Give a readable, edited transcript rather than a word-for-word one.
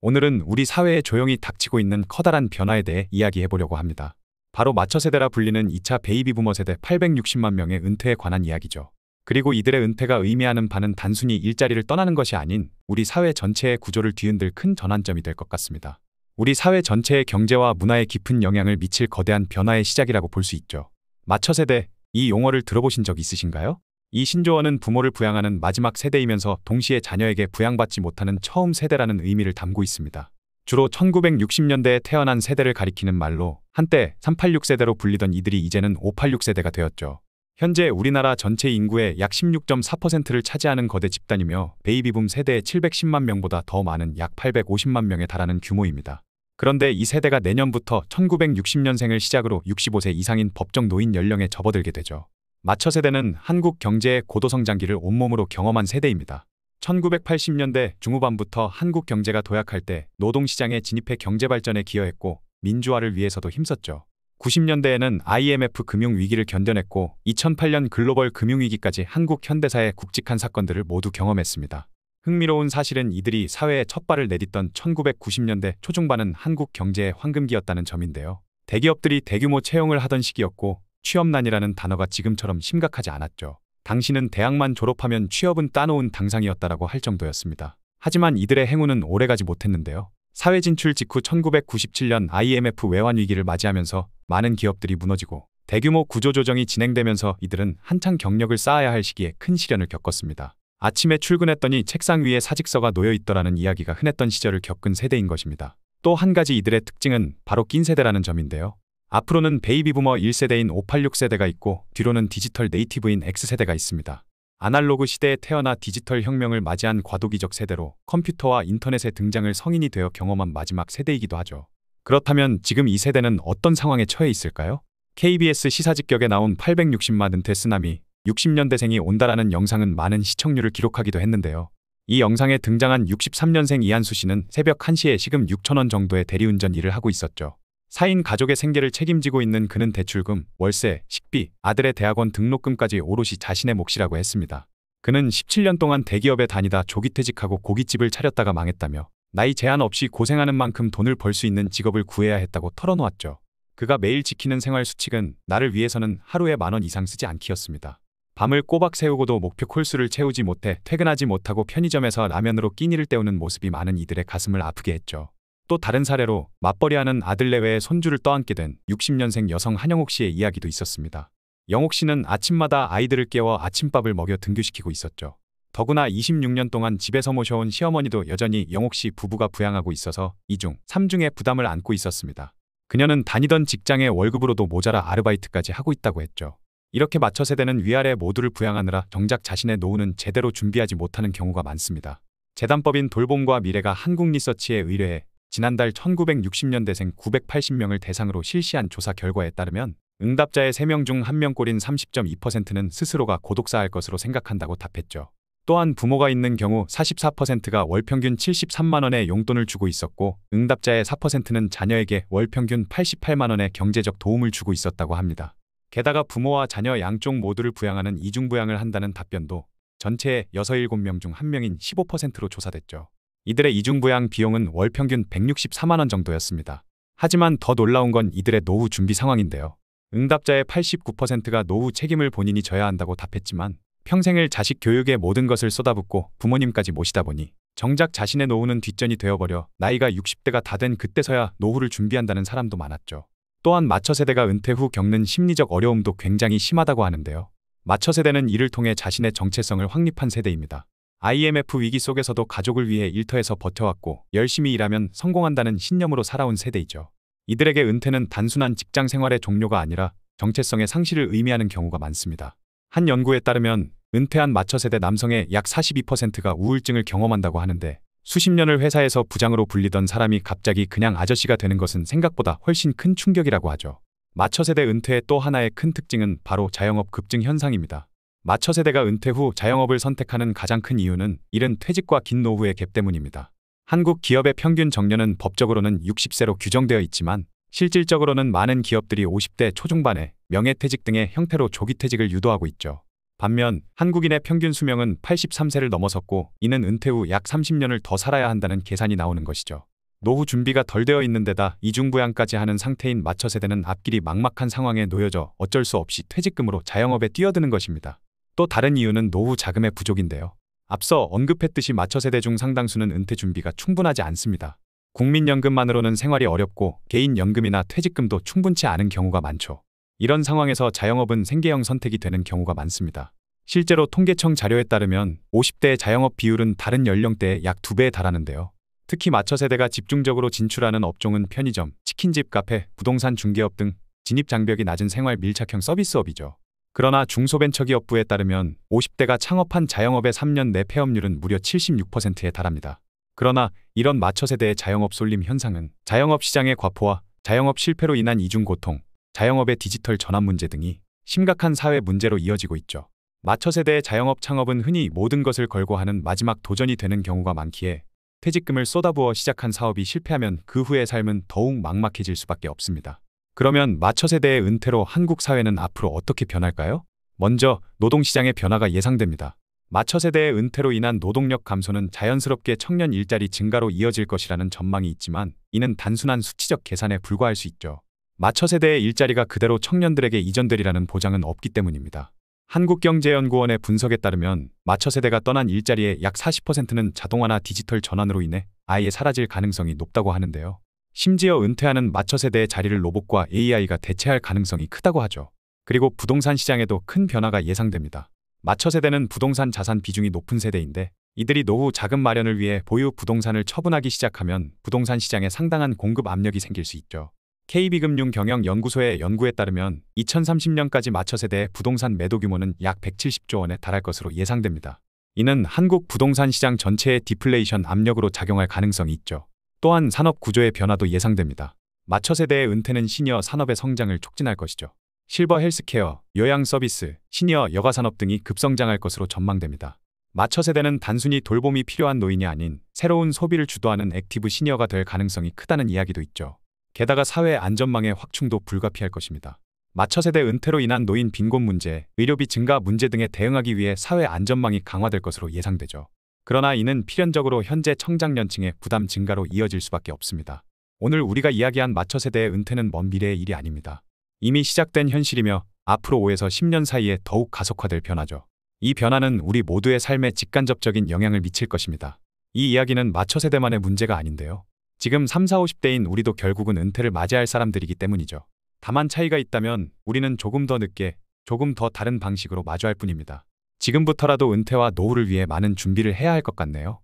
오늘은 우리 사회에 조용히 닥치고 있는 커다란 변화에 대해 이야기해 보려고 합니다. 바로 마처 세대라 불리는 2차 베이비 부머 세대 860만 명의 은퇴에 관한 이야기죠. 그리고 이들의 은퇴가 의미하는 바는 단순히 일자리를 떠나는 것이 아닌 우리 사회 전체의 구조를 뒤흔들 큰 전환점이 될 것 같습니다. 우리 사회 전체의 경제와 문화에 깊은 영향을 미칠 거대한 변화의 시작이라고 볼 수 있죠. 마처 세대, 이 용어를 들어보신 적 있으신가요? 이 신조어는 부모를 부양하는 마지막 세대이면서 동시에 자녀에게 부양받지 못하는 처음 세대라는 의미를 담고 있습니다. 주로 1960년대에 태어난 세대를 가리키는 말로 한때 386 세대로 불리던 이들이 이제는 586 세대가 되었죠. 현재 우리나라 전체 인구의 약 16.4%를 차지하는 거대 집단이며 베이비붐 세대의 710만 명보다 더 많은 약 850만 명에 달하는 규모입니다. 그런데 이 세대가 내년부터 1960년생을 시작으로 65세 이상인 법정 노인 연령에 접어들게 되죠. 마처 세대는 한국 경제의 고도 성장기를 온몸으로 경험한 세대입니다. 1980년대 중후반부터 한국 경제가 도약할 때 노동시장에 진입해 경제 발전에 기여했고 민주화를 위해서도 힘썼죠. 90년대에는 IMF 금융위기를 견뎌냈고 2008년 글로벌 금융위기까지 한국 현대사의 굵직한 사건들을 모두 경험했습니다. 흥미로운 사실은 이들이 사회에 첫 발을 내딛던 1990년대 초중반은 한국 경제의 황금기였다는 점인데요. 대기업들이 대규모 채용을 하던 시기였고 취업난이라는 단어가 지금처럼 심각하지 않았죠. 당시는 대학만 졸업하면 취업은 따놓은 당상이었다라고 할 정도였습니다. 하지만 이들의 행운은 오래가지 못했는데요. 사회 진출 직후 1997년 IMF 외환 위기를 맞이하면서 많은 기업들이 무너지고 대규모 구조조정이 진행되면서 이들은 한창 경력을 쌓아야 할 시기에 큰 시련을 겪었습니다. 아침에 출근했더니 책상 위에 사직서가 놓여 있더라는 이야기가 흔했던 시절을 겪은 세대인 것입니다. 또 한 가지 이들의 특징은 바로 낀 세대라는 점인데요. 앞으로는 베이비부머 1세대인 586 세대가 있고 뒤로는 디지털 네이티브인 X세대가 있습니다. 아날로그 시대에 태어나 디지털 혁명을 맞이한 과도기적 세대로 컴퓨터와 인터넷의 등장을 성인이 되어 경험한 마지막 세대이기도 하죠. 그렇다면 지금 이 세대는 어떤 상황에 처해 있을까요? KBS 시사직격에 나온 860만 은퇴 쓰나미 60년대생이 온다라는 영상은 많은 시청률을 기록하기도 했는데요. 이 영상에 등장한 63년생 이한수 씨는 새벽 1시에 시금 6,000원 정도의 대리운전 일을 하고 있었죠. 4인 가족의 생계를 책임지고 있는 그는 대출금, 월세, 식비, 아들의 대학원 등록금까지 오롯이 자신의 몫이라고 했습니다. 그는 17년 동안 대기업에 다니다 조기 퇴직하고 고깃집을 차렸다가 망했다며 나이 제한 없이 고생하는 만큼 돈을 벌 수 있는 직업을 구해야 했다고 털어놓았죠. 그가 매일 지키는 생활 수칙은 나를 위해서는 하루에 10,000원 이상 쓰지 않기였습니다. 밤을 꼬박 새우고도 목표 콜수를 채우지 못해 퇴근하지 못하고 편의점에서 라면으로 끼니를 때우는 모습이 많은 이들의 가슴을 아프게 했죠. 또 다른 사례로 맞벌이하는 아들 내외의 손주를 떠안게 된 60년생 여성 한영옥 씨의 이야기도 있었습니다. 영옥 씨는 아침마다 아이들을 깨워 아침밥을 먹여 등교시키고 있었죠. 더구나 26년 동안 집에서 모셔온 시어머니도 여전히 영옥 씨 부부가 부양하고 있어서 2중, 3중의 부담을 안고 있었습니다. 그녀는 다니던 직장의 월급으로도 모자라 아르바이트까지 하고 있다고 했죠. 이렇게 마처 세대는 위아래 모두를 부양하느라 정작 자신의 노후는 제대로 준비하지 못하는 경우가 많습니다. 재단법인 돌봄과 미래가 한국리서치에 의뢰해 지난달 1960년대생 980명을 대상으로 실시한 조사 결과에 따르면 응답자의 3명 중 1명꼴인 30.2%는 스스로가 고독사할 것으로 생각한다고 답했죠. 또한 부모가 있는 경우 44%가 월평균 73만 원의 용돈을 주고 있었고 응답자의 4%는 자녀에게 월평균 88만 원의 경제적 도움을 주고 있었다고 합니다. 게다가 부모와 자녀 양쪽 모두를 부양하는 이중부양을 한다는 답변도 전체의 6, 7명 중 1명인 15%로 조사됐죠. 이들의 이중부양 비용은 월 평균 164만 원 정도였습니다. 하지만 더 놀라운 건 이들의 노후 준비 상황인데요. 응답자의 89%가 노후 책임을 본인이 져야 한다고 답했지만 평생을 자식 교육에 모든 것을 쏟아붓고 부모님까지 모시다 보니 정작 자신의 노후는 뒷전이 되어버려 나이가 60대가 다 된 그때서야 노후를 준비한다는 사람도 많았죠. 또한 마처 세대가 은퇴 후 겪는 심리적 어려움도 굉장히 심하다고 하는데요. 마처 세대는 이를 통해 자신의 정체성을 확립한 세대입니다. IMF 위기 속에서도 가족을 위해 일터에서 버텨왔고 열심히 일하면 성공한다는 신념으로 살아온 세대이죠. 이들에게 은퇴는 단순한 직장 생활의 종료가 아니라 정체성의 상실을 의미하는 경우가 많습니다. 한 연구에 따르면 은퇴한 마처 세대 남성의 약 42%가 우울증을 경험한다고 하는데 수십 년을 회사에서 부장으로 불리던 사람이 갑자기 그냥 아저씨가 되는 것은 생각보다 훨씬 큰 충격이라고 하죠. 마처 세대 은퇴의 또 하나의 큰 특징은 바로 자영업 급증 현상입니다. 마처 세대가 은퇴 후 자영업을 선택하는 가장 큰 이유는 이른 퇴직과 긴 노후의 갭 때문입니다. 한국 기업의 평균 정년은 법적으로는 60세로 규정되어 있지만 실질적으로는 많은 기업들이 50대 초중반에 명예퇴직 등의 형태로 조기퇴직을 유도하고 있죠. 반면 한국인의 평균 수명은 83세를 넘어섰고 이는 은퇴 후 약 30년을 더 살아야 한다는 계산이 나오는 것이죠. 노후 준비가 덜 되어 있는 데다 이중부양까지 하는 상태인 마처 세대는 앞길이 막막한 상황에 놓여져 어쩔 수 없이 퇴직금으로 자영업에 뛰어드는 것입니다. 또 다른 이유는 노후 자금의 부족인데요. 앞서 언급했듯이 마처 세대 중 상당수는 은퇴 준비가 충분하지 않습니다. 국민연금만으로는 생활이 어렵고 개인연금이나 퇴직금도 충분치 않은 경우가 많죠. 이런 상황에서 자영업은 생계형 선택이 되는 경우가 많습니다. 실제로 통계청 자료에 따르면 50대의 자영업 비율은 다른 연령대의 약 2배에 달하는데요. 특히 마처 세대가 집중적으로 진출하는 업종은 편의점, 치킨집, 카페, 부동산 중개업 등 진입 장벽이 낮은 생활 밀착형 서비스업이죠. 그러나 중소벤처기업부에 따르면 50대가 창업한 자영업의 3년 내 폐업률은 무려 76%에 달합니다. 그러나 이런 마처 세대의 자영업 쏠림 현상은 자영업 시장의 과포와 자영업 실패로 인한 이중 고통, 자영업의 디지털 전환 문제 등이 심각한 사회 문제로 이어지고 있죠. 마처 세대의 자영업 창업은 흔히 모든 것을 걸고 하는 마지막 도전이 되는 경우가 많기에 퇴직금을 쏟아부어 시작한 사업이 실패하면 그 후의 삶은 더욱 막막해질 수밖에 없습니다. 그러면 마처 세대의 은퇴로 한국 사회는 앞으로 어떻게 변할까요? 먼저 노동시장의 변화가 예상됩니다. 마처 세대의 은퇴로 인한 노동력 감소는 자연스럽게 청년 일자리 증가로 이어질 것이라는 전망이 있지만 이는 단순한 수치적 계산에 불과할 수 있죠. 마처 세대의 일자리가 그대로 청년들에게 이전되리라는 보장은 없기 때문입니다. 한국경제연구원의 분석에 따르면 마처 세대가 떠난 일자리의 약 40%는 자동화나 디지털 전환으로 인해 아예 사라질 가능성이 높다고 하는데요. 심지어 은퇴하는 마처 세대의 자리를 로봇과 AI가 대체할 가능성이 크다고 하죠. 그리고 부동산 시장에도 큰 변화가 예상됩니다. 마처 세대는 부동산 자산 비중이 높은 세대인데 이들이 노후 자금 마련을 위해 보유 부동산을 처분하기 시작하면 부동산 시장에 상당한 공급 압력이 생길 수 있죠. KB금융경영연구소의 연구에 따르면 2030년까지 마처 세대의 부동산 매도 규모는 약 170조 원에 달할 것으로 예상됩니다. 이는 한국 부동산 시장 전체의 디플레이션 압력으로 작용할 가능성이 있죠. 또한 산업 구조의 변화도 예상됩니다. 마처 세대의 은퇴는 시니어 산업의 성장을 촉진할 것이죠. 실버 헬스케어, 요양 서비스, 시니어 여가 산업 등이 급성장할 것으로 전망됩니다. 마처 세대는 단순히 돌봄이 필요한 노인이 아닌 새로운 소비를 주도하는 액티브 시니어가 될 가능성이 크다는 이야기도 있죠. 게다가 사회 안전망의 확충도 불가피할 것입니다. 마처 세대 은퇴로 인한 노인 빈곤 문제, 의료비 증가 문제 등에 대응하기 위해 사회 안전망이 강화될 것으로 예상되죠. 그러나 이는 필연적으로 현재 청장년층의 부담 증가로 이어질 수밖에 없습니다. 오늘 우리가 이야기한 마처 세대의 은퇴는 먼 미래의 일이 아닙니다. 이미 시작된 현실이며 앞으로 5에서 10년 사이에 더욱 가속화될 변화죠. 이 변화는 우리 모두의 삶에 직간접적인 영향을 미칠 것입니다. 이 이야기는 마처 세대만의 문제가 아닌데요. 지금 30, 40대인 우리도 결국은 은퇴를 맞이할 사람들이기 때문이죠. 다만 차이가 있다면 우리는 조금 더 늦게, 조금 더 다른 방식으로 마주할 뿐입니다. 지금부터라도 은퇴와 노후를 위해 많은 준비를 해야 할 것 같네요.